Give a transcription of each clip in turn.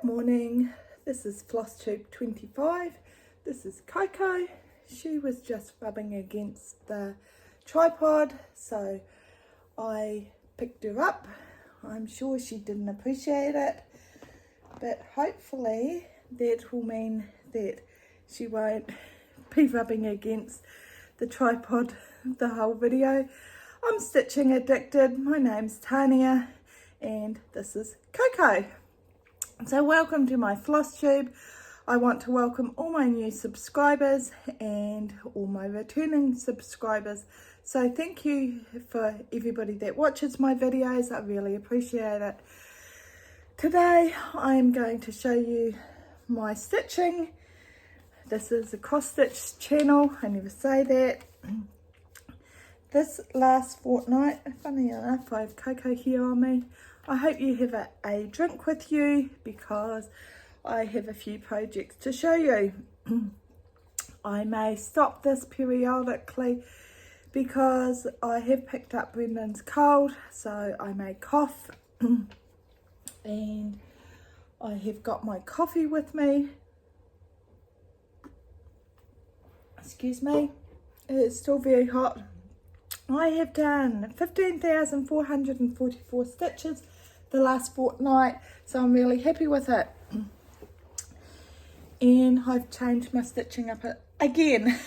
morning. This is Flosstube 25. This is Coco. She was just rubbing against the tripod, so I picked her up. I'm sure she didn't appreciate it, but hopefully that will mean that she won't be rubbing against the tripod the whole video. I'm stitching addicted. My name's Tania and this is Coco. So welcome to my Flosstube. I want to welcome all my new subscribers and all my returning subscribers. So thank you for everybody that watches my videos. I really appreciate it. Today I'm going to show you my stitching. This is a cross stitch channel. I never say that. This last fortnight, funny enough, I have Coco here on me. I hope you have a drink with you because I have a few projects to show you. I may stop this periodically because I have picked up Brendan's cold, so I may cough. And I have got my coffee with me. Excuse me, it's still very hot. I have done 15,444 stitches the last fortnight, so I'm really happy with it. And I've changed my stitching up again.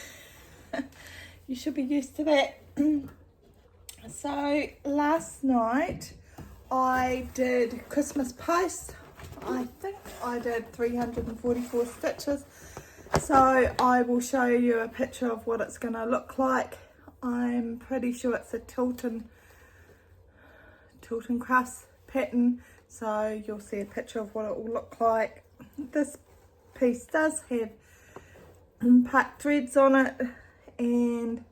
You should be used to that. So last night I did Christmas post. I think I did 344 stitches. So I will show you a picture of what it's going to look like. I'm pretty sure it's a Tilton Crafts pattern, so you'll see a picture of what it will look like. This piece does have impact threads on it, and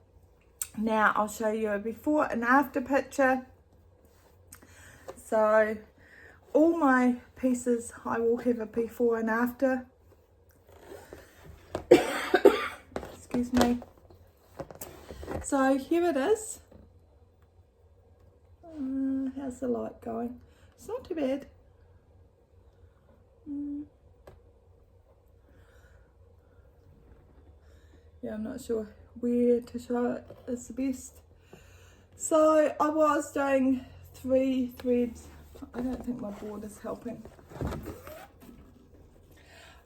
now I'll show you a before and after picture. So all my pieces I will have a before and after. Excuse me. So here it is. How's the light going? It's not too bad. Yeah, I'm not sure where to show it is the best. So I was doing 3 threads. I don't think my board is helping.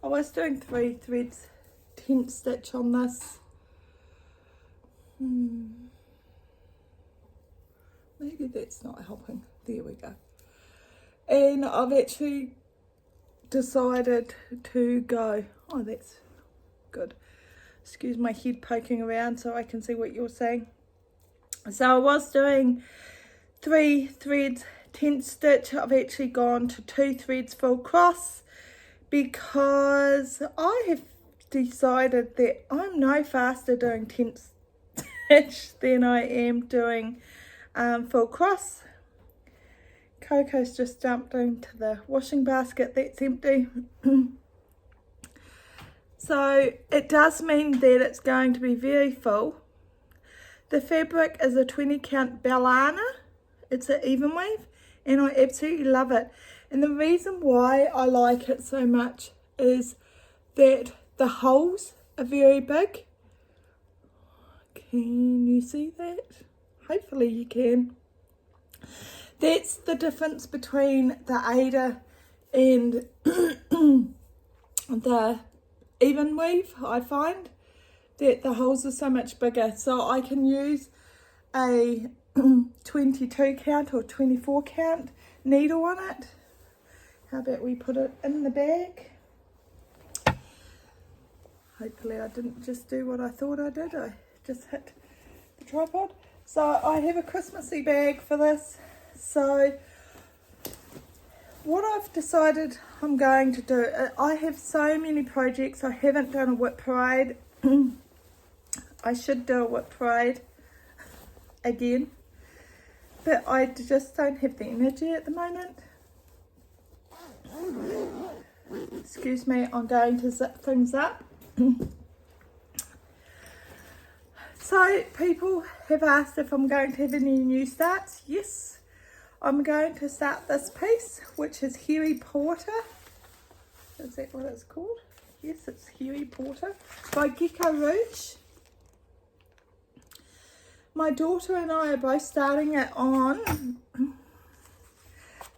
I was doing 3 threads, 10 stitch on this. Maybe that's not helping. There we go. And I've actually decided to go. Oh, that's good. Excuse my head poking around so I can see what you're saying. So I was doing 3 threads, 10 stitch. I've actually gone to 2 threads full cross because I have decided that I'm no faster doing 10 stitch than I am doing full cross. Coco's just jumped into the washing basket that's empty. So it does mean that it's going to be very full. The fabric is a 20 count Bellana. It's an even weave and I absolutely love it. And the reason why I like it so much is that the holes are very big. Can you see that? Hopefully you can. That's the difference between the Ada and the even weave. I find that the holes are so much bigger, so I can use a 22 count or 24 count needle on it. How about we put it in the bag? Hopefully I didn't just do what I thought I did. I just hit the tripod. So I have a Christmassy bag for this. So what I've decided I'm going to do, I have so many projects. I haven't done a whip parade. I should do a whip parade again, but I just don't have the energy at the moment. Excuse me, I'm going to zip things up. So people have asked if I'm going to have any new starts. Yes, I'm going to start this piece, which is Harry Potter. Is that what it's called? Yes, it's Huey Porter by Gecko Rouge. My daughter and I are both starting it on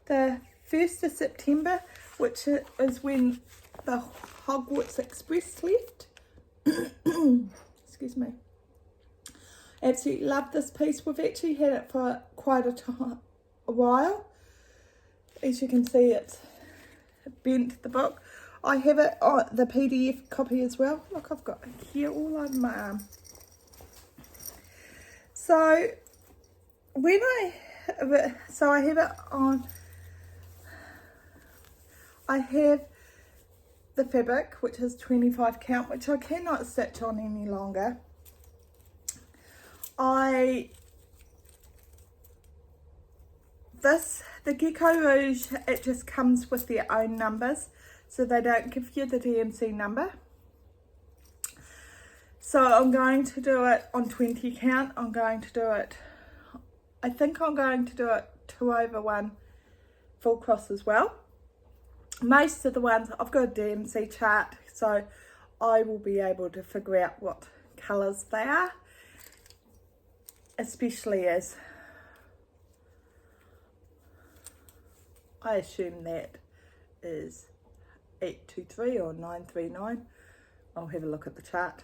the 1st of September, which is when the Hogwarts Express left. Excuse me. Absolutely love this piece. We've actually had it for quite a while. As you can see, it's bent the book. I have it on the PDF copy as well. Look, I've got it here all over my arm. So when I have it on, I have the fabric, which is 25 count, which I cannot stitch on any longer. The Gecko Rouge, it just comes with their own numbers, so they don't give you the DMC number. So I'm going to do it on 20 count. I'm going to do it, I think I'm going to do it 2/1 full cross as well. Most of the ones, I've got a DMC chart, so I will be able to figure out what colours they are, especially as I assume that is 823 or 939. I'll have a look at the chart,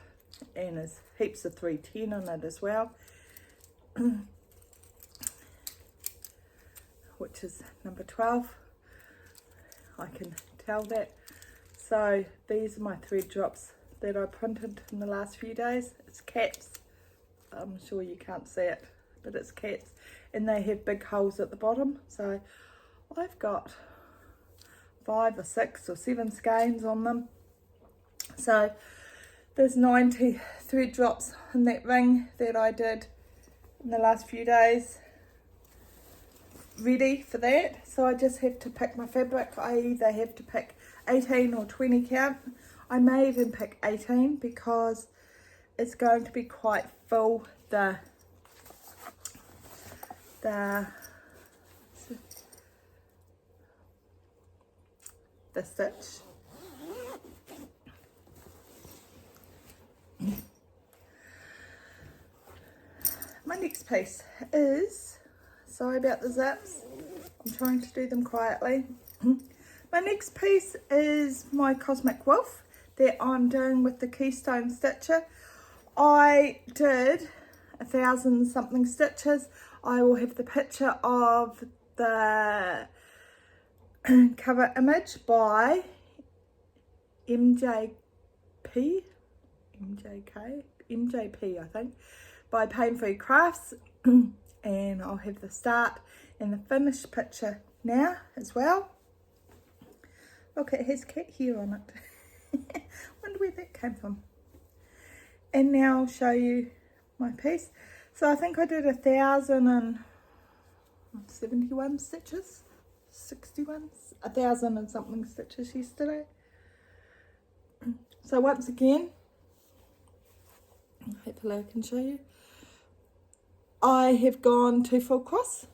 and there's heaps of 310 on it as well, which is number 12. I can tell that. So these are my thread drops that I printed in the last few days. It's cats. I'm sure you can't see it, but it's cats, and they have big holes at the bottom. So I've got 5 or 6 or 7 skeins on them. So there's 90 thread drops in that ring that I did in the last few days ready for that. So I just have to pick my fabric. I either have to pick 18 or 20 count. I may even pick 18 because it's going to be quite full, the stitch. My next piece is, sorry about the zips, I'm trying to do them quietly. My next piece is my Cosmic Wolf that I'm doing with the Keystone Stitcher. I did 1,000 something stitches. I will have the picture of the cover image by MJP, I think, by Pain Free Crafts, and I'll have the start and the finished picture now as well. Look, it has cat hair on it. Wonder where that came from. And now I'll show you my piece. So I think I did 1,071 stitches, 61, 1,000 and something stitches yesterday. So once again, hopefully I can show you, I have gone to full cross.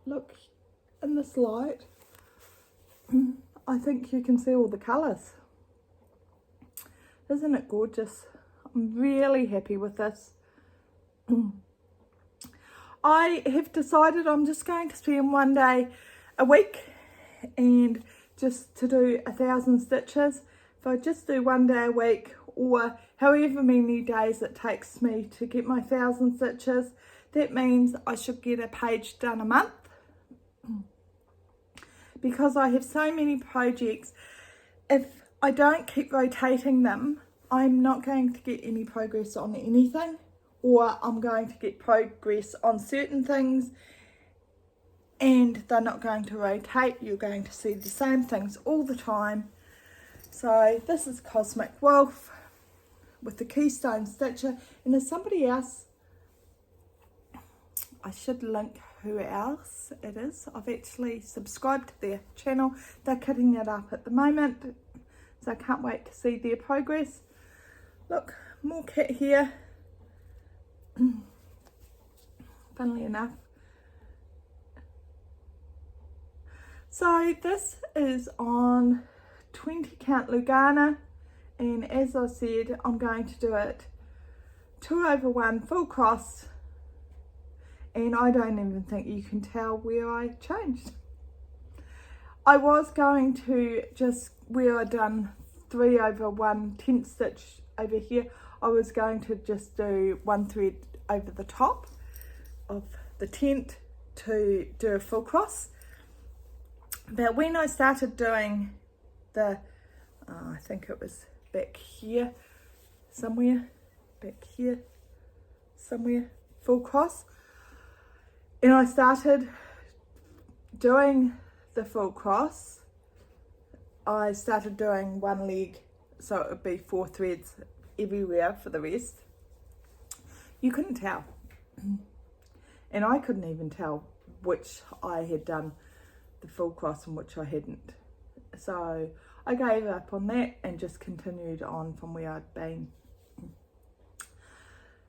Look, in this light, I think you can see all the colours. Isn't it gorgeous? I'm really happy with this. I have decided I'm just going to spend one day a week and just to do 1,000 stitches. If I just do one day a week, or however many days it takes me to get my 1,000 stitches, that means I should get a page done a month. Because I have so many projects, if I don't keep rotating them, I'm not going to get any progress on anything, or I'm going to get progress on certain things and they're not going to rotate. You're going to see the same things all the time. So this is Cosmic Wolf with the Keystone Stitcher, and there's somebody else, I should link who else it is. I've actually subscribed to their channel. They're cutting it up at the moment, so I can't wait to see their progress. Look, more cat here. Funnily enough. So this is on 20 count Lugana, and as I said, I'm going to do it 2 over 1 full cross, and I don't even think you can tell where I changed. I was going to just, where I done 3 over 1 tent stitch over here, I was going to just do 1 thread over the top of the tent to do a full cross. But when I started doing the, I think it was back here somewhere, full cross, and I started doing the full cross, I started doing 1 leg, so it would be 4 threads everywhere for the rest. You couldn't tell, and I couldn't even tell which I had done the full cross and which I hadn't. So I gave up on that and just continued on from where I'd been.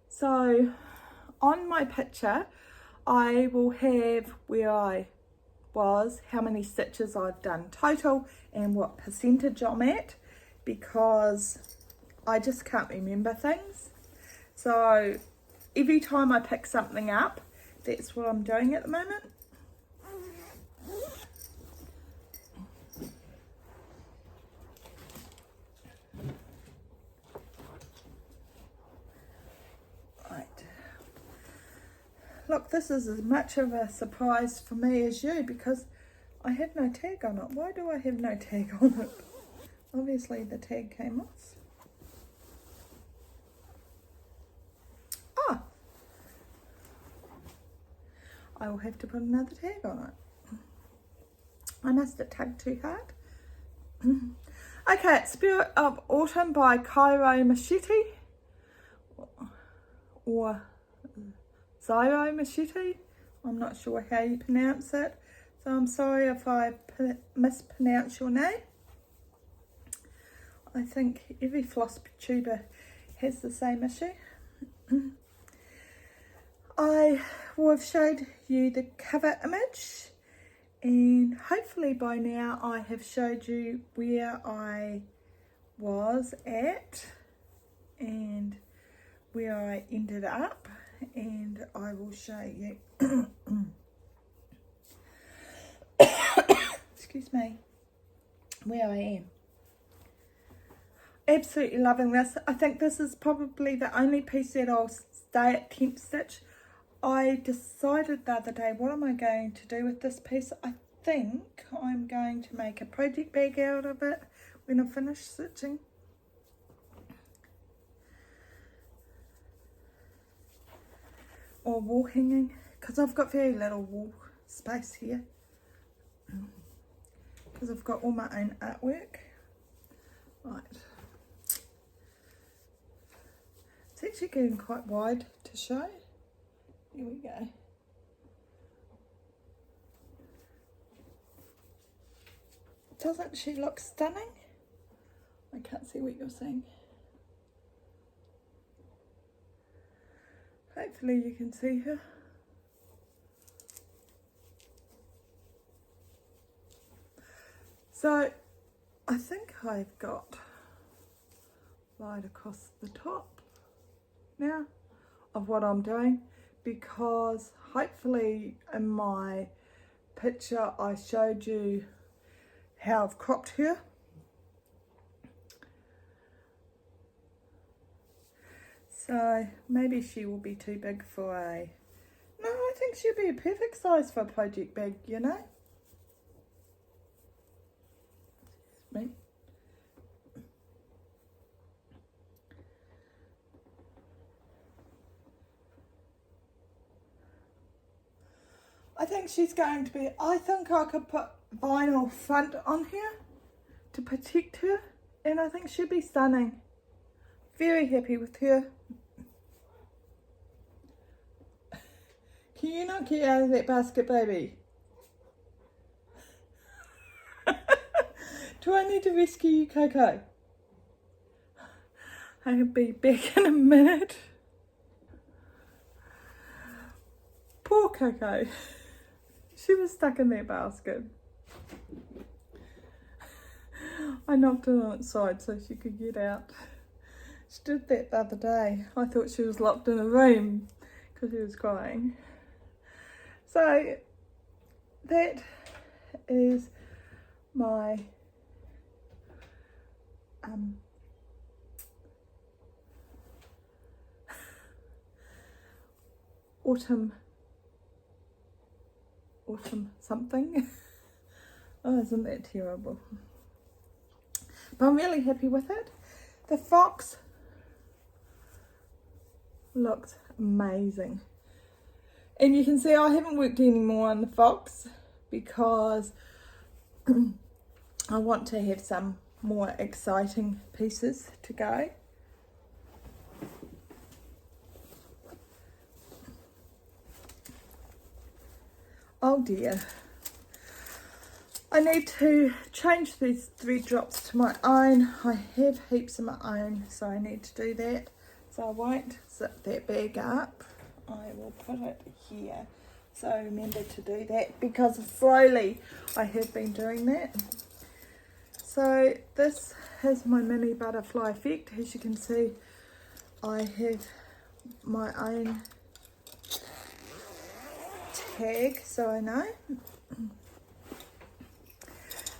So on my picture I will have where I was, how many stitches I've done total and what percentage I'm at, because I just can't remember things. So every time I pick something up, that's what I'm doing at the moment. Look, this is as much of a surprise for me as you, because I had no tag on it. Why do I have no tag on it? Obviously the tag came off. Ah! I will have to put another tag on it. I must have tugged too hard. Okay, Spirit of Autumn by Cairo Machete, or Zyro Machete. I'm not sure how you pronounce it, so I'm sorry if I mispronounce your name. I think every floss tuber has the same issue. I will have showed you the cover image, and hopefully by now I have showed you where I was at and where I ended up, and I will show you excuse me, where I am. Absolutely loving this. I think this is probably the only piece that I'll stay at temp stitch. I decided the other day, what am I going to do with this piece? I think I'm going to make a project bag out of it when I finish stitching. Or wall hanging, because I've got very little wall space here, because I've got all my own artwork. Right, it's actually getting quite wide to show. Here we go. Doesn't she look stunning? I can't see what you're saying. Hopefully you can see her. So I think I've got right across the top now of what I'm doing, because hopefully in my picture I showed you how I've cropped her. So maybe she will be too big for a, no, I think she'll be a perfect size for a project bag, you know. Me. I think she's going to be, I think I could put vinyl front on here to protect her, and I think she'll be stunning. Very happy with her. Can you not get out of that basket, baby? Do I need to rescue you, Coco? I'll be back in a minute. Poor Coco. She was stuck in that basket. I knocked it on its side so she could get out. She did that the other day. I thought she was locked in a room because she was crying. So that is my autumn something. Oh, isn't that terrible? But I'm really happy with it. The fox looks amazing. And you can see I haven't worked any more on the fox because I want to have some more exciting pieces to go. Oh dear. I need to change these thread drops to my own. I have heaps of my own, so I need to do that. So I won't zip that bag up. I will put it here. So remember to do that because slowly I have been doing that. So this is my mini butterfly effect. As you can see, I have my own tag, so I know.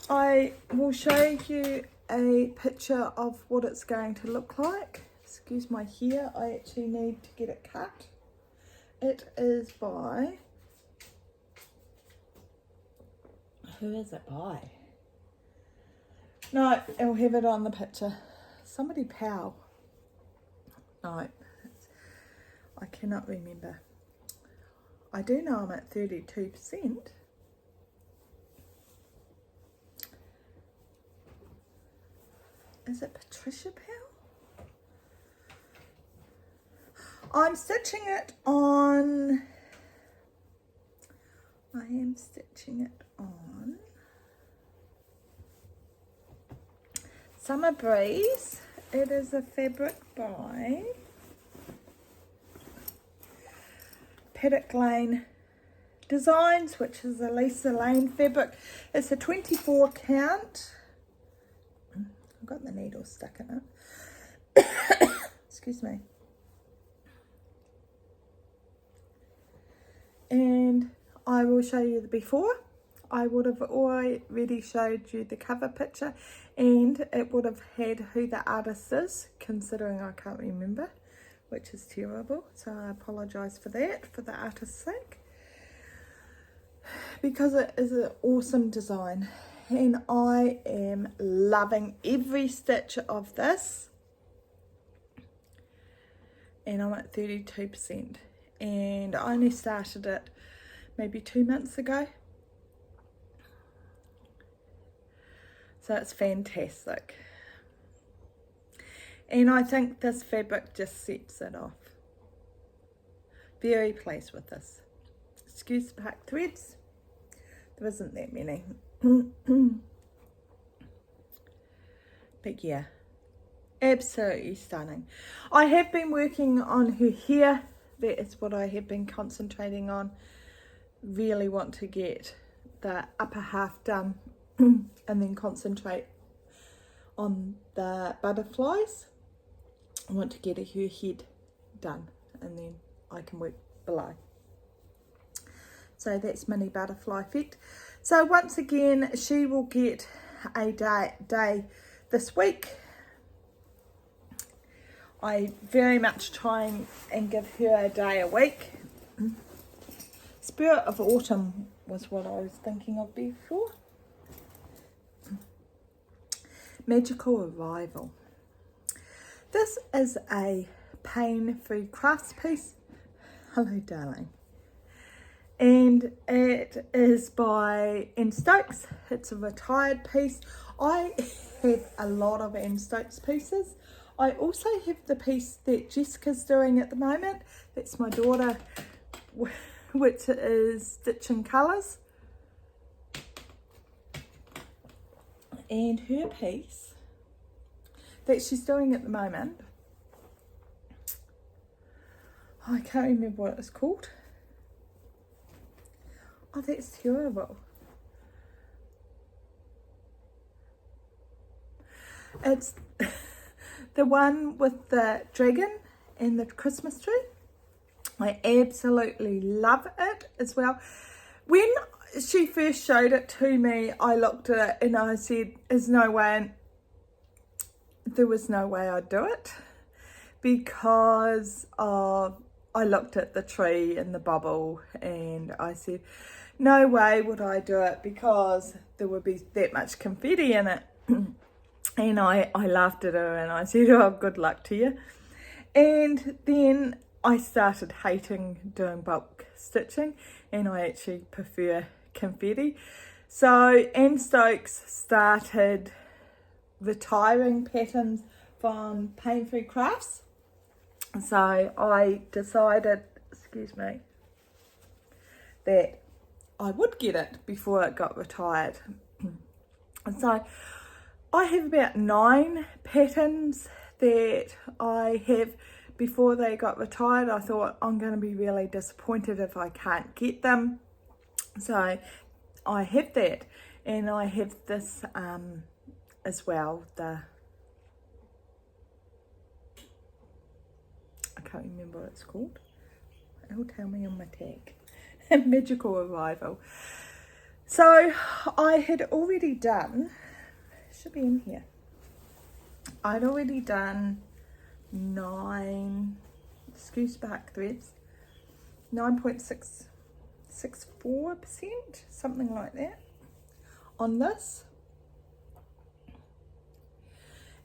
I will show you a picture of what it's going to look like. Excuse my hair, I actually need to get it cut. It is by, who is it by? No, I'll have it on the picture. Somebody Powell. No, I cannot remember. I do know I'm at 32%. Is it Patricia Powell? I'm stitching it on, I am stitching it on Summer Breeze. It is a fabric by Paddock Lane Designs, which is a Lisa Lane fabric. It's a 24 count. I've got the needle stuck in it. Excuse me. And I will show you the before. I would have already showed you the cover picture and it would have had who the artist is, considering I can't remember, which is terrible. So I apologise for that, for the artist's sake. Because it is an awesome design. And I am loving every stitch of this. And I'm at 32%. And I only started it maybe 2 months ago. So it's fantastic. And I think this fabric just sets it off. Very pleased with this. Excuse the pack threads. There isn't that many. But yeah, absolutely stunning. I have been working on her hair. That is what I have been concentrating on. Really want to get the upper half done and then concentrate on the butterflies. I want to get her head done and then I can work below. So that's mini butterfly effect. So once again, she will get a day this week. I very much try and give her a day a week. Spirit of Autumn was what I was thinking of before. Magical Arrival. This is a pain-free crafts piece. Hello, darling. And it is by Anne Stokes. It's a retired piece. I have a lot of Anne Stokes pieces. I also have the piece that Jessica's doing at the moment. That's my daughter, which is Stitching Colours. And her piece that she's doing at the moment, I can't remember what it's called. Oh, that's terrible. It's the one with the dragon and the Christmas tree. I absolutely love it as well. When she first showed it to me, I looked at it and I said, there was no way I'd do it, because I looked at the tree and the bubble and I said, no way would I do it, because there would be that much confetti in it. And I laughed at her and I said, oh, good luck to you. And then I started hating doing bulk stitching, and I actually prefer confetti. So Anne Stokes started retiring patterns from Pain Free Crafts. So I decided, that I would get it before it got retired. And so I have about 9 patterns that I have before they got retired. I thought, I'm going to be really disappointed if I can't get them. So I have that, and I have this as well, I can't remember what it's called. It'll tell me on my tag. Magical Arrival. So I had already done, should be in here, I'd already done 9 skew spark threads, 9.664%, something like that, on this.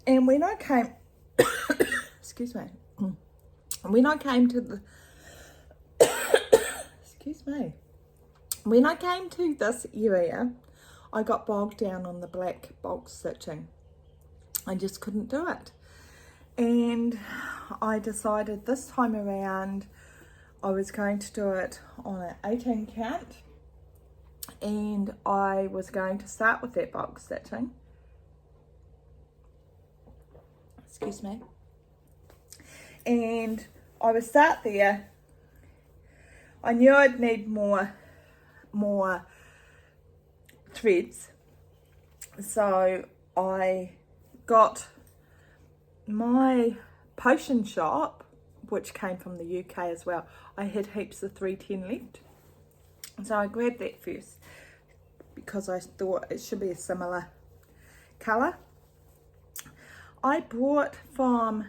And when I came, when I came to the, when I came to this area, I got bogged down on the black bulk stitching. I just couldn't do it. And I decided this time around I was going to do it on an 18 count, and I was going to start with that bulk stitching. And I would start there. I knew I'd need more threads, so I got my potion shop, which came from the UK as well. I had heaps of 310 left, so I grabbed that first because I thought it should be a similar colour. I bought from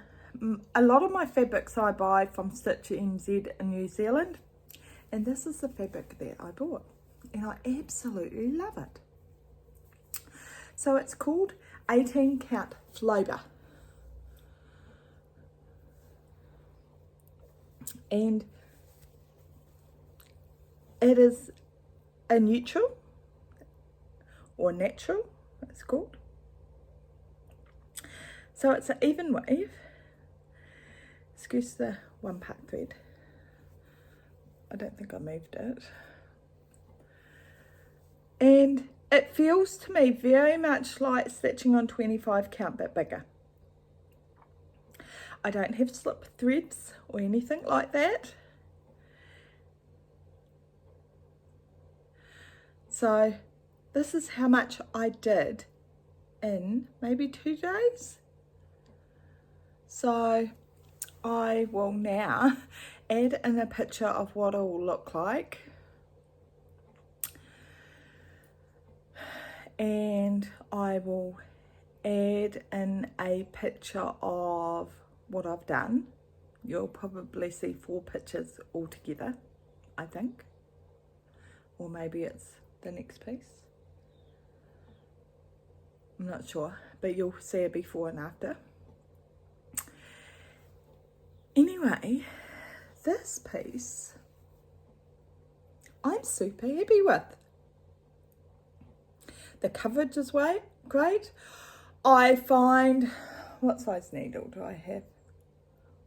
a lot of my fabrics I buy from Stitch NZ in New Zealand, and this is the fabric that I bought, and I absolutely love it. So it's called 18 count Flosstube, and it is a neutral or natural, it's called. So it's an even weave. Excuse the 1 part thread. I don't think I moved it. And it feels to me very much like stitching on 25 count, but bigger. I don't have slip threads or anything like that. So this is how much I did in maybe 2 days. So I will now add in a picture of what it will look like, and I will add in a picture of what I've done. You'll probably see 4 pictures all together, I think, or maybe it's the next piece, I'm not sure, but you'll see a before and after. Anyway, this piece I'm super happy with. The coverage is great. I find, what size needle do I have?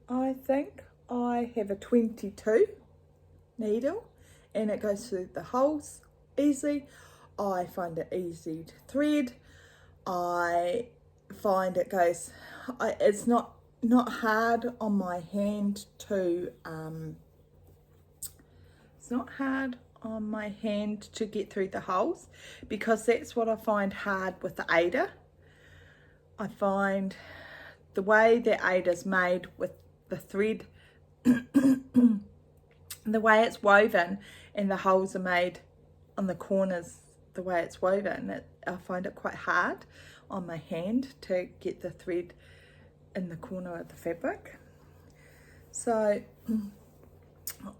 I think I have a 22 needle, and it goes through the holes easy. I find it easy to thread. I find it goes, it's not hard on my hand to get through the holes, because that's what I find hard with the Ada. I find the way the aid is made with the thread, the way it's woven and the holes are made on the corners, the way it's woven, I find it quite hard on my hand to get the thread in the corner of the fabric. So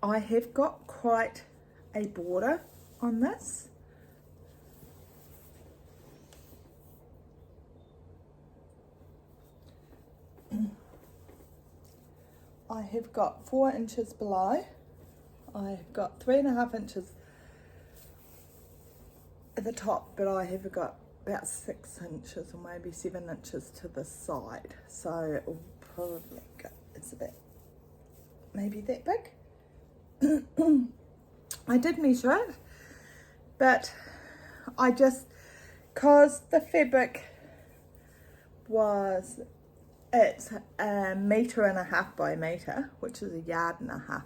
I have got quite a border on this. I have got 4 inches below. I've got 3.5 inches at the top, but I have got about 6 inches or maybe 7 inches to the side. So it will probably go, it's about maybe that big. I did measure it, but I just, cause the fabric was, it's 1.5 meters by a meter, which is 1.5 yards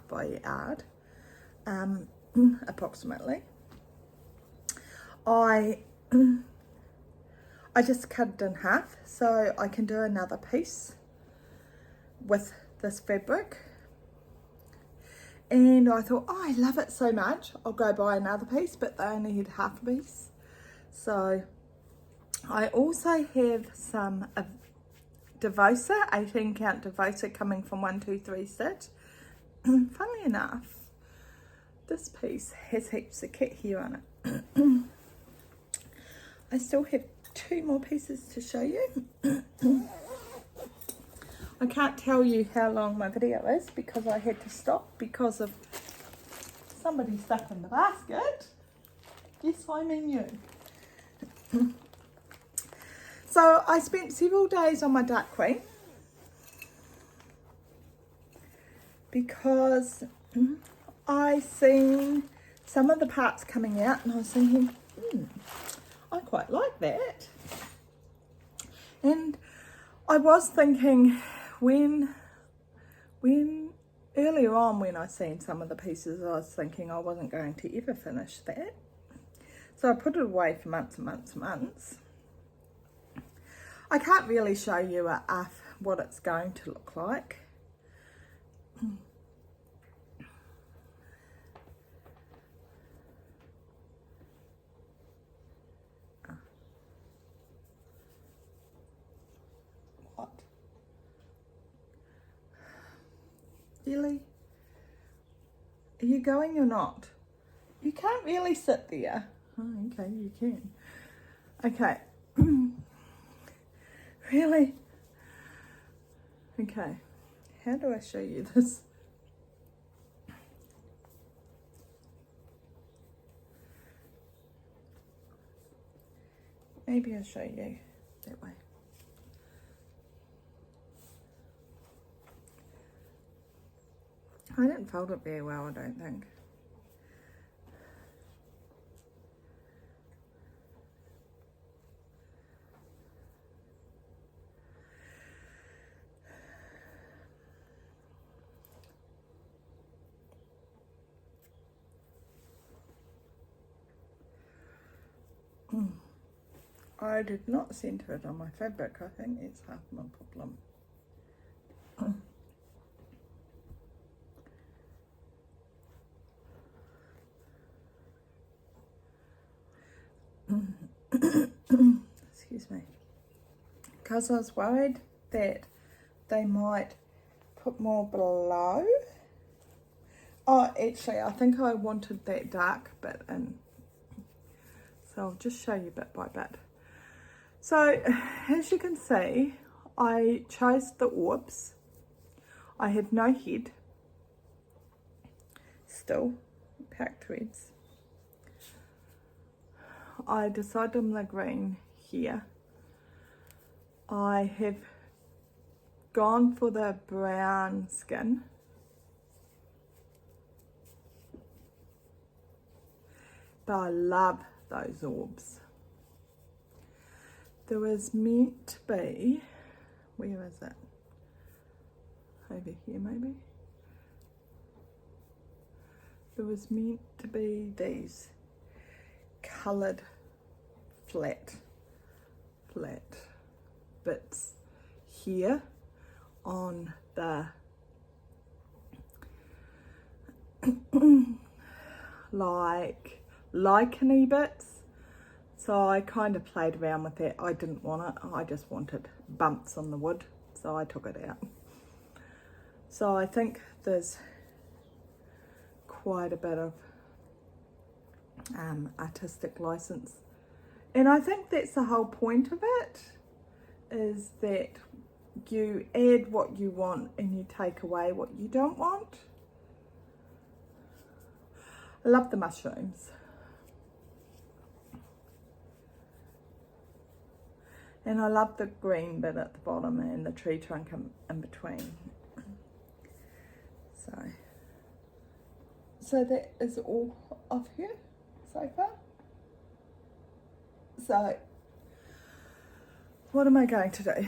by a yard, approximately. I just cut it in half so I can do another piece with this fabric. And I thought, oh, I love it so much, I'll go buy another piece, but they only had half a piece. So I also have some Devosa, 18 count Devosa coming from 123 Stitch. Funnily enough, this piece has heaps of kit here on it. I still have 2 more pieces to show you. I can't tell you how long my video is because I had to stop because of somebody stuck in the basket. Yes, I mean you. So I spent several days on my Dark Queen because I seen some of the parts coming out and I was thinking, I quite like that. And I was thinking when earlier on when I seen some of the pieces, I was thinking I wasn't going to ever finish that. So I put it away for months and months and months. I can't really show you what it's going to look like. What? Really? Are you going or not? You can't really sit there. Oh, okay, you can. Okay. Really? Okay. How do I show you this? Maybe I'll show you that way. I didn't fold it very well, I don't think. I did not center it on my fabric. I think it's half my problem. Excuse me. Because I was worried that they might put more below. Oh, actually, I think I wanted that dark bit in. So I'll just show you bit by bit. So, as you can see, I chose the orbs. I have no head. Still, pack threads. I decided on the green here. I have gone for the brown skin. But I love those orbs. There was meant to be, where is it? Over here maybe. There was meant to be these coloured flat. bits here on the like licheny bits, so I kind of played around with that. I didn't want it, I just wanted bumps on the wood, so I took it out. So I think there's quite a bit of artistic license, and I think that's the whole point of it, is that you add what you want and you take away what you don't want. I love the mushrooms, and I love the green bit at the bottom and the tree trunk in between. So that is all of her so far. So what am I going to do?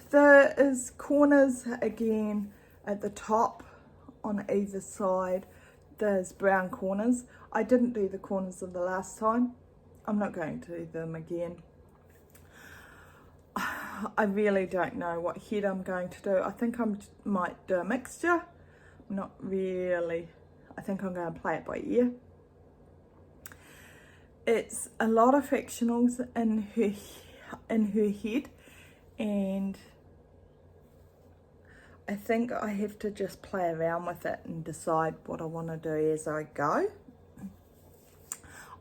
There is corners again at the top on either side. There's brown corners. I didn't do the corners of the last time. I'm not going to do them again. I really don't know what head I'm going to do. I think I might do a mixture. Not really. I think I'm going to play it by ear. It's a lot of fractionals in her head, and I think I have to just play around with it and decide what I want to do as I go.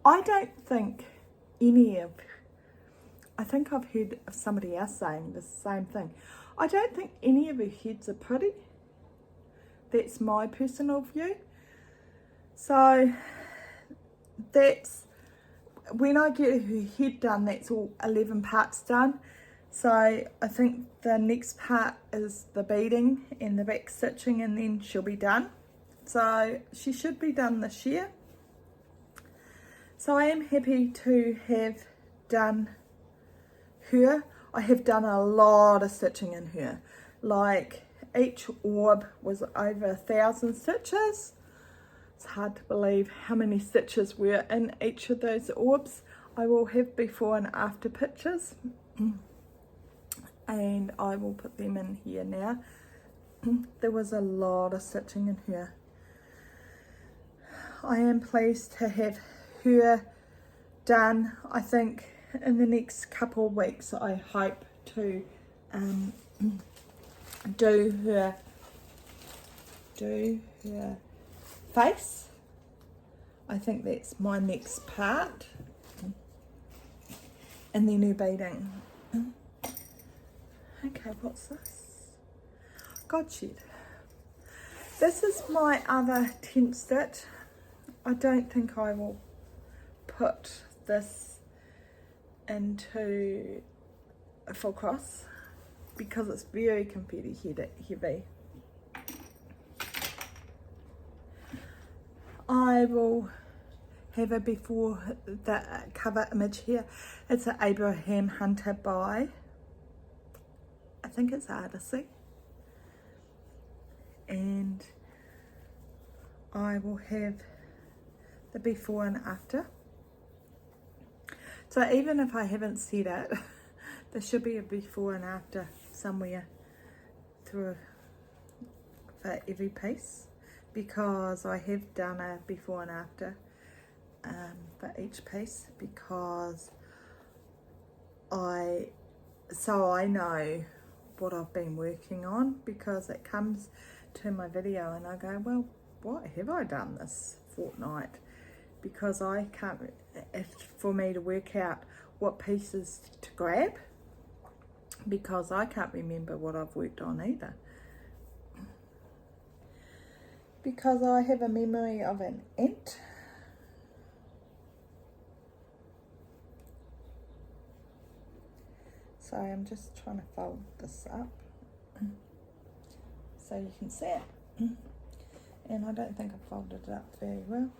I don't think I think I've heard of somebody else saying the same thing. I don't think any of her heads are pretty. That's my personal view. So that's, when I get her head done, that's all 11 parts done. So I think the next part is the beading and the back stitching, and then she'll be done. So she should be done this year. So I am happy to have done her. I have done a lot of stitching in her. Like each orb was over 1,000 stitches. It's hard to believe how many stitches were in each of those orbs. I will have before and after pictures, and I will put them in here now. There was a lot of stitching in here. I am pleased to have her done. I think in the next couple of weeks I hope to do her face. I think that's my next part, and then her beading. Okay, what's this? God shed. This is my other tent stitch. I don't think I will put this into a full cross because it's very confetti heavy. I will have a before the cover image here. It's an Abraham Hunter by, I think it's Artisy, and I will have the before and after. So even if I haven't said it, there should be a before and after somewhere through for every piece, because I have done a before and after for each piece, because I know what I've been working on, because it comes to my video and I go, well, what have I done this fortnight? Because I can't, for me to work out what pieces to grab, because I can't remember what I've worked on either, because I have a memory of an ant. So I'm just trying to fold this up so you can see it, and I don't think I folded it up very well.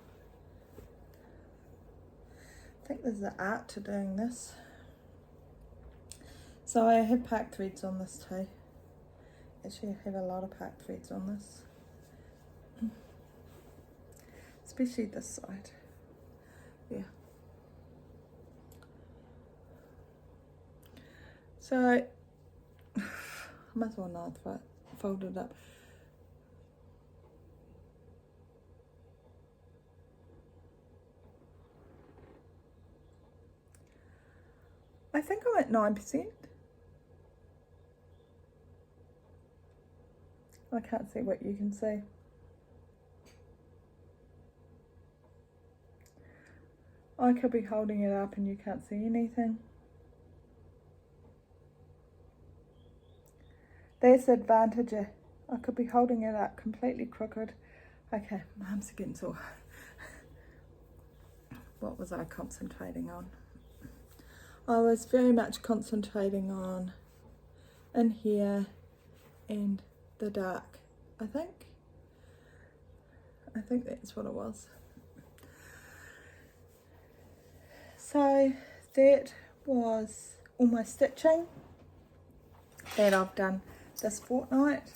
I think there's an art to doing this. So I have packed threads on this too. Actually, I have a lot of packed threads on this, especially this side. Yeah. So I must well not fold it up. I think I'm at 9%. I can't see what you can see. I could be holding it up and you can't see anything. There's the advantage. I could be holding it up completely crooked. Okay, my arms are getting sore. What was I concentrating on? I was very much concentrating on in here and the dark, I think that's what it was. So that was all my stitching that I've done this fortnight.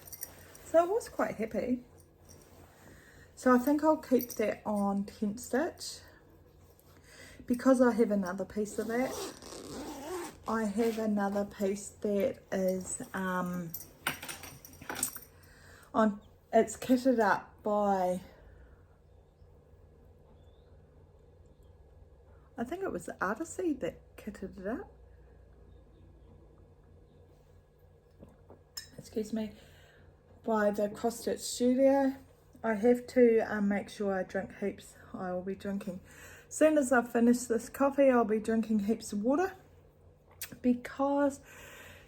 So I was quite happy. So I think I'll keep that on 10 stitch because I have another piece of that. I have another piece that is it's kitted up by, I think it was the Artisy that kitted it up. Excuse me, by the Cross Stitch Studio. I have to make sure I drink heaps. I will be drinking, as soon as I finish this coffee, I'll be drinking heaps of water because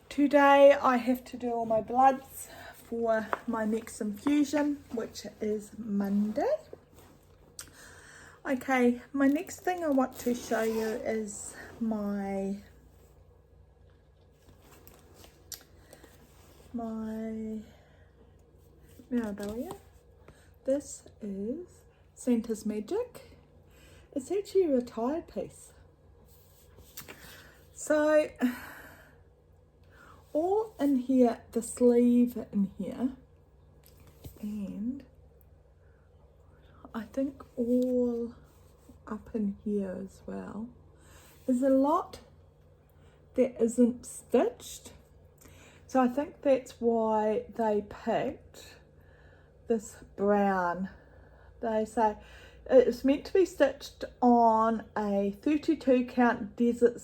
today I have to do all my bloods for my next infusion, which is Monday. Okay, my next thing I want to show you is my Mirabilia. This is Santa's Magic. It's actually a retired piece. So all in here, the sleeve in here, and I think all up in here as well. There's a lot that isn't stitched. So I think that's why they picked this brown. They say it's meant to be stitched on a 32 count desert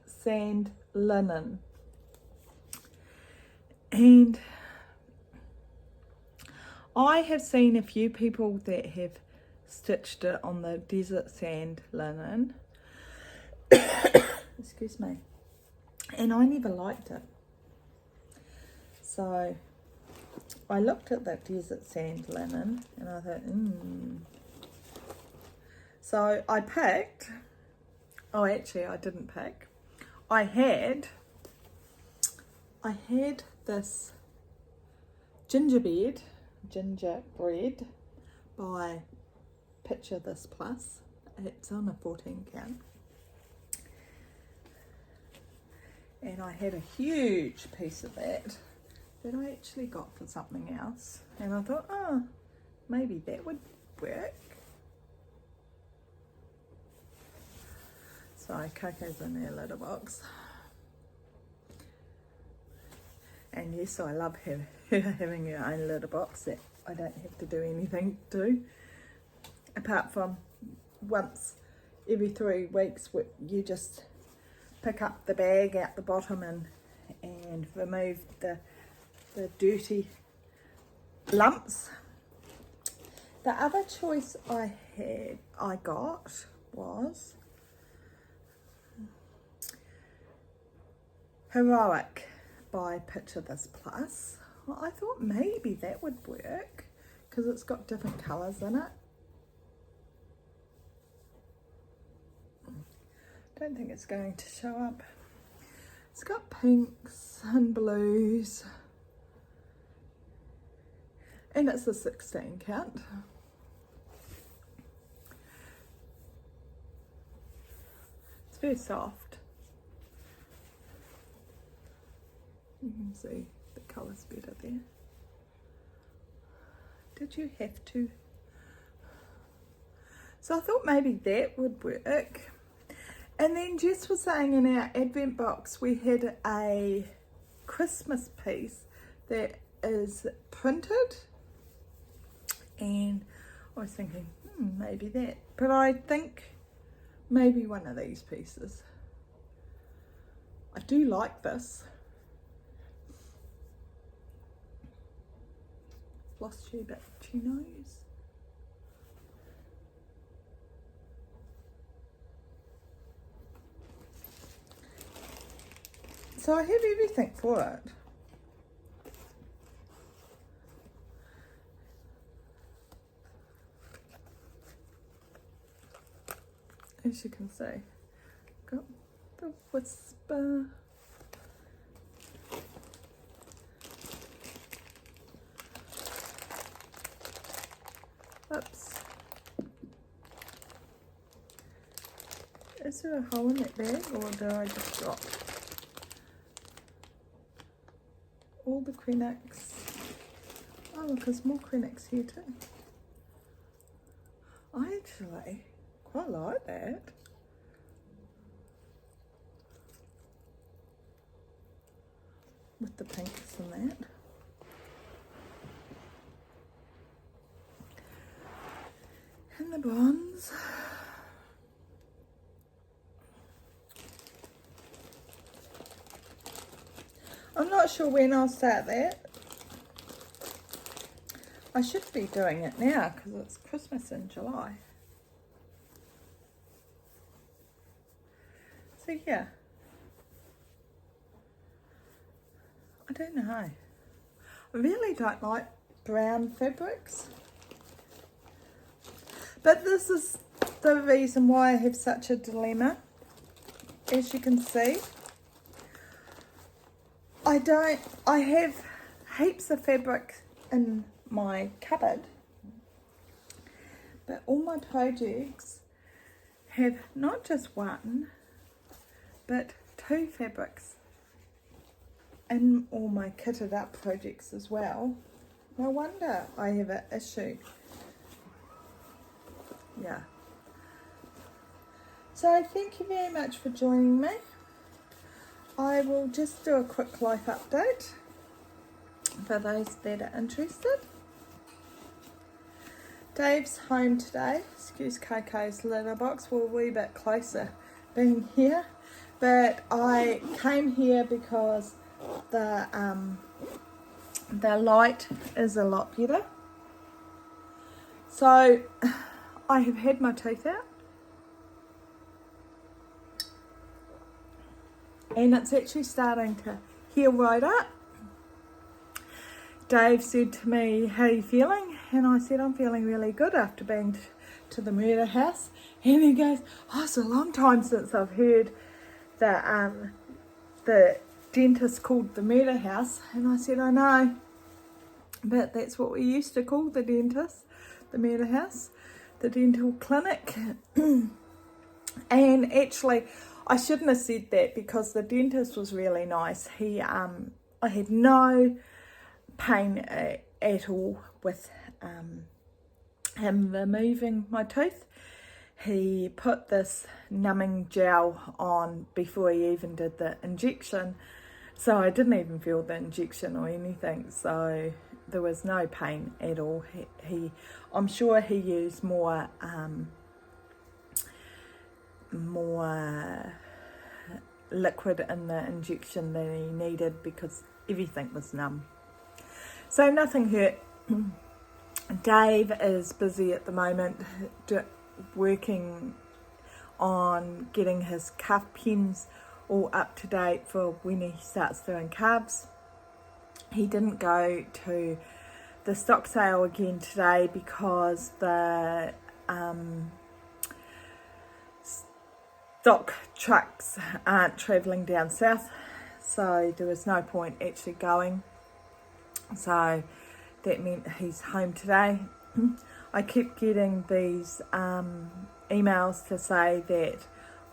sand linen. And I have seen a few people that have stitched it on the desert sand linen. Excuse me. And I never liked it. So I looked at that desert sand linen and I thought, So I picked, oh actually I didn't pick. I had this gingerbread by Picture This Plus. It's on a 14 count. And I had a huge piece of that I actually got for something else. And I thought, oh, maybe that would work. So Coco's in her litter box. And yes, I love her having her own litter box that I don't have to do anything to. Apart from once every 3 weeks, you just pick up the bag out the bottom and remove the dirty lumps. The other choice I got was Heroic by Picture This Plus. Well, I thought maybe that would work because it's got different colours in it. Don't think it's going to show up. It's got pinks and blues. And it's a 16 count. It's very soft. You can see the colours better there. Did you have to? So I thought maybe that would work. And then Jess was saying in our advent box we had a Christmas piece that is printed, and I was thinking maybe that, but I think maybe one of these pieces. I do like this. Flosstube Wip chinos. So I have everything for it. As you can see, got the whisper. Oops. Is there a hole in that bag, or did I just drop all the Krennics? Oh look, there's more Krennics here too. I actually quite like that. With the pinks and that. And the bronze. I'm not sure when I'll start that. I should be doing it now because it's Christmas in July. So yeah, I don't know. I really don't like brown fabrics, but this is the reason why I have such a dilemma. As you can see, I have heaps of fabric in my cupboard, but all my projects have not just one but two fabrics in all my kitted up projects as well. No wonder I have an issue. Yeah. So thank you very much for joining me. I will just do a quick life update for those that are interested. Dave's home today. Excuse Coco's litter box. We're a wee bit closer being here. But I came here because the light is a lot better. So I have had my teeth out. And it's actually starting to heal right up. Dave said to me, how are you feeling? And I said, I'm feeling really good after being to the murder house. And he goes, oh, it's a long time since I've heard the dentist called the murder house. And I said, I know, but that's what we used to call the dentist, the murder house, the dental clinic. And actually, I shouldn't have said that because the dentist was really nice. I had no pain at all with him removing my tooth. He put this numbing gel on before he even did the injection, so I didn't even feel the injection or anything, so there was no pain at all. I'm sure he used more liquid in the injection than he needed because everything was numb. So nothing hurt. Dave is busy at the moment working on getting his calf pens all up to date for when he starts doing calves. He didn't go to the stock sale again today because the stock trucks aren't travelling down south, so there was no point actually going. So that meant he's home today. I keep getting these emails to say that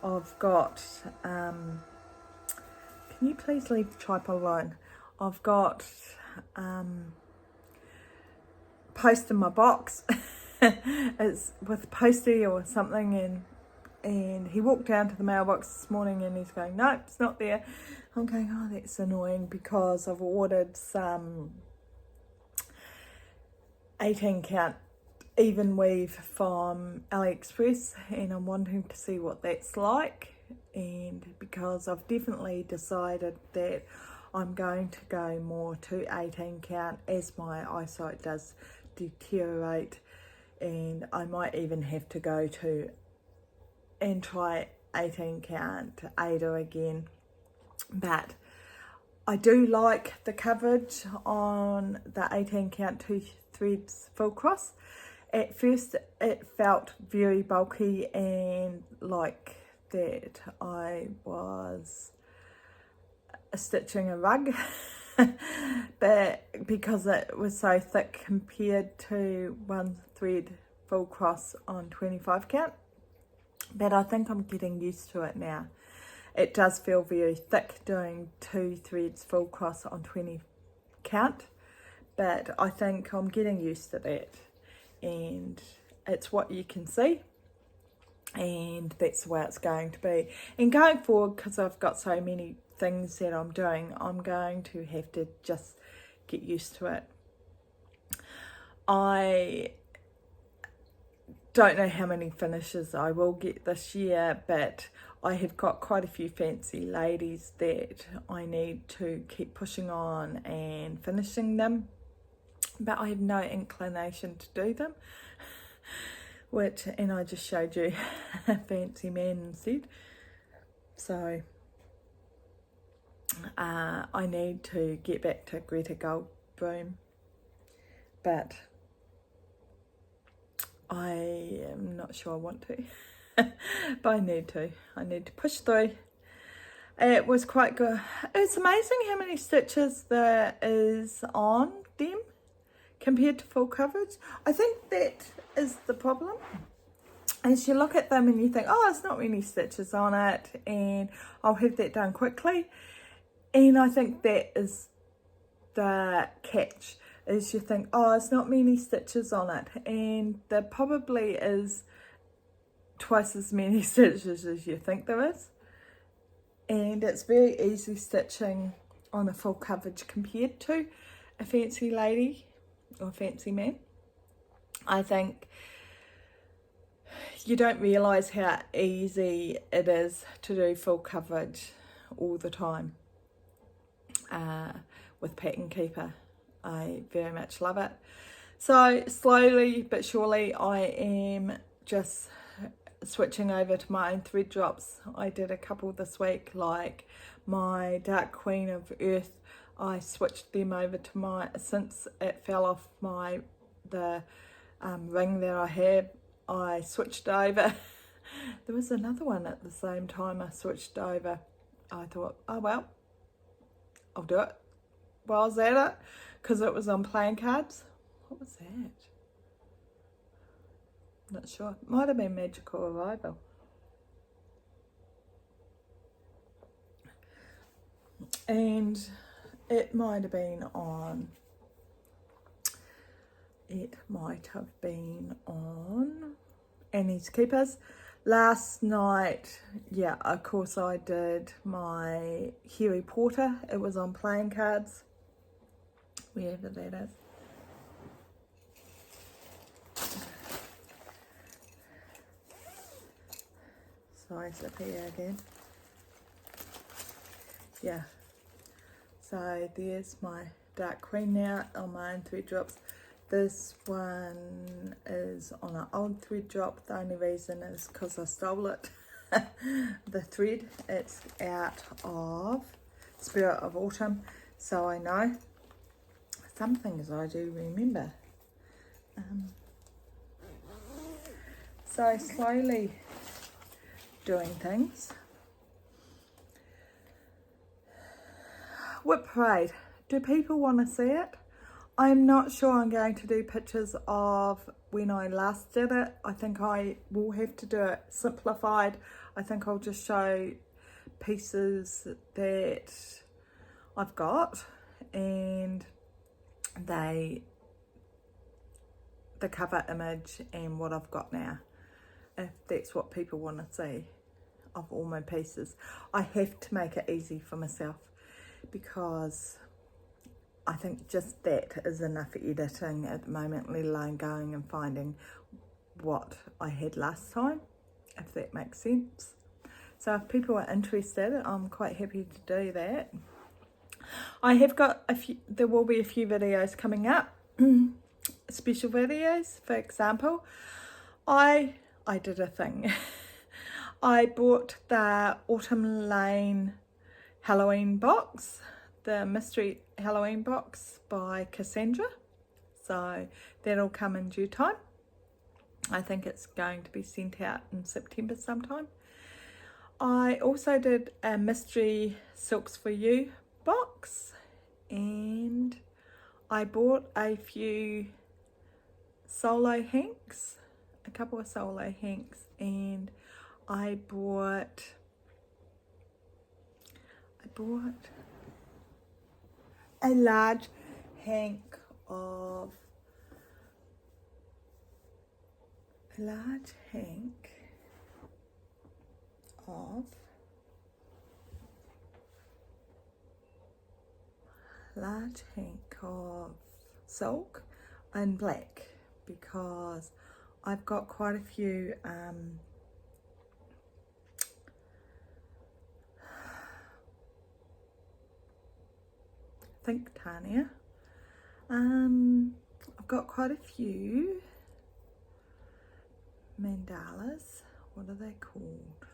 I've got, can you please leave the tripod alone? I've got post in my box. It's with postie or something, and he walked down to the mailbox this morning and he's going, nope, it's not there. I'm going, oh, that's annoying, because I've ordered some 18 count even weave from AliExpress, and I'm wanting to see what that's like, and because I've definitely decided that I'm going to go more to 18 count as my eyesight does deteriorate, and I might even have to go to and try 18 count Ada again. But I do like the coverage on the 18 count 2 threads full cross. At first it felt very bulky and like that I was stitching a rug, but because it was so thick compared to 1 thread full cross on 25 count. But I think I'm getting used to it now. It does feel very thick doing 2 threads full cross on 20 count, but I think I'm getting used to that, and it's what you can see, and that's the way it's going to be. And going forward, because I've got so many things that I'm doing, I'm going to have to just get used to it. I don't know how many finishes I will get this year, but I have got quite a few fancy ladies that I need to keep pushing on and finishing them, but I have no inclination to do them, and I just showed you a fancy man instead. So I need to get back to Greta Goldbloom, but I am not sure I want to, but I need to push through. It was quite good. It's amazing how many stitches there is on them compared to full coverage. I think that is the problem. As you look at them and you think, oh, there's not many stitches on it, and I'll have that done quickly. And I think that is the catch. Is you think, oh, there's not many stitches on it, and there probably is twice as many stitches as you think there is, and it's very easy stitching on a full coverage compared to a fancy lady or fancy man. I think you don't realise how easy it is to do full coverage all the time with Pattern Keeper. I very much love it. So slowly but surely I am just switching over to my own thread drops. I did a couple this week, like my Dark Queen of Earth. I switched them over to my, since it fell off the ring that I had, I switched over. There was another one at the same time I switched over. I thought, oh well, I'll do it while I was at it, because it was on playing cards. What was that? Not sure. Might have been Magical Arrival. And it might have been on Annie's Keepers. Last night, yeah, of course I did my Harry Potter. It was on playing cards, wherever that is. Sorry, Sophia again. Yeah. So there's my Dark Queen now on my own thread drops. This one is on an old thread drop. The only reason is because I stole it. The thread, it's out of Spirit of Autumn. So I know some things I do remember. So slowly doing things. Whip Parade. Do people want to see it? I'm not sure I'm going to do pictures of when I last did it. I think I will have to do it simplified. I think I'll just show pieces that I've got and the cover image and what I've got now, if that's what people want to see. of all my pieces. I have to make it easy for myself because I think just that is enough editing at the moment, let alone going and finding what I had last time, if that makes sense. So if people are interested, I'm quite happy to do that. I have got a few, there will be a few videos coming up, special videos. For example, I did a thing. I bought the Autumn Lane Halloween box, the mystery Halloween box by Cassandra. So that'll come in due time. I think it's going to be sent out in September sometime. I also did a mystery Silks for You box, and I bought a few solo hanks, a couple of solo hanks, and I bought a large hank of silk and black, because I've got quite a few I think Tanya, I've got quite a few mandalas. What are they called?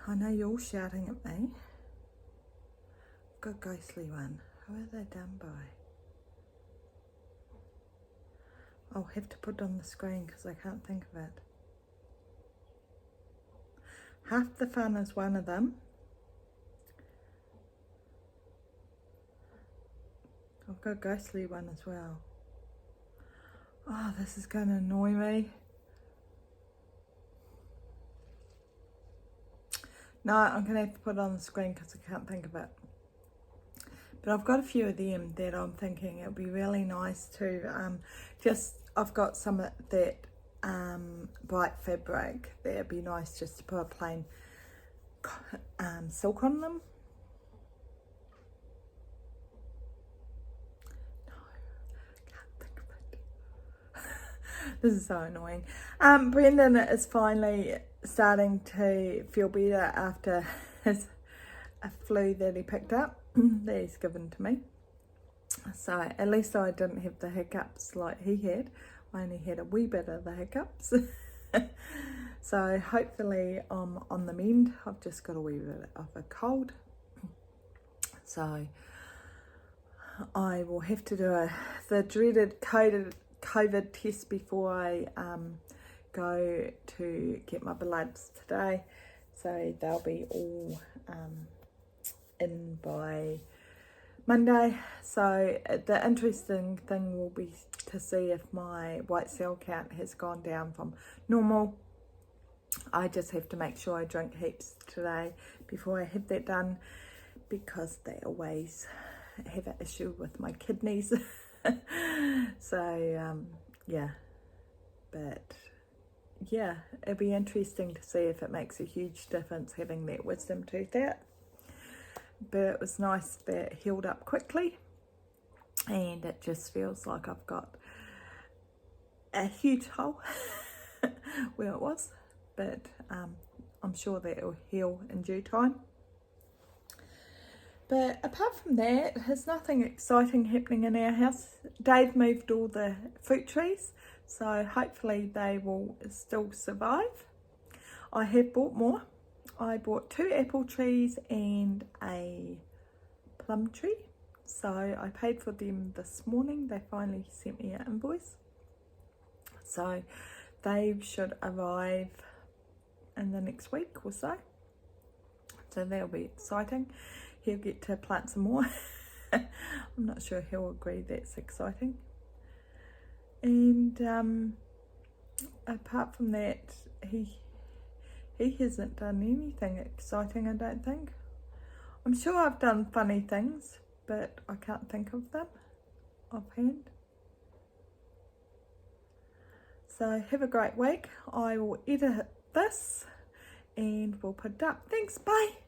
I know you're all shouting at me. I've got a ghostly one. Who are they done by? I'll have to put it on the screen because I can't think of it. Half the Fun is one of them. I've got a ghostly one as well. Oh, this is going to annoy me. No, I'm going to have to put it on the screen because I can't think of it. But I've got a few of them that I'm thinking it would be really nice to I've got some of that bright fabric that would be nice just to put a plain silk on them. No, can't think of it. This is so annoying. Brendan is finally starting to feel better after a flu that he picked up that he's given to me. So at least I didn't have the hiccups like he had. I only had a wee bit of the hiccups. So hopefully I'm on the mend. I've just got a wee bit of a cold. So I will have to do the dreaded COVID test before I go to get my bloods today. So they'll be all in by Monday. So the interesting thing will be to see if my white cell count has gone down from normal. I just have to make sure I drink heaps today before I have that done, because they always have an issue with my kidneys. So yeah, but yeah, it'll be interesting to see if it makes a huge difference having that wisdom tooth out. But it was nice that it healed up quickly, and it just feels like I've got a huge hole where it was, but I'm sure that it will heal in due time. But apart from that, there's nothing exciting happening in our house. Dave moved all the fruit trees, so hopefully they will still survive. I have bought more. I bought 2 apple trees and a plum tree. So I paid for them this morning. They finally sent me an invoice. So they should arrive in the next week or so. So that'll be exciting. He'll get to plant some more. I'm not sure he'll agree that's exciting. And apart from that, he hasn't done anything exciting, I don't think. I'm sure I've done funny things, but I can't think of them offhand. So have a great week. I will edit this and we'll put it up. Thanks, bye.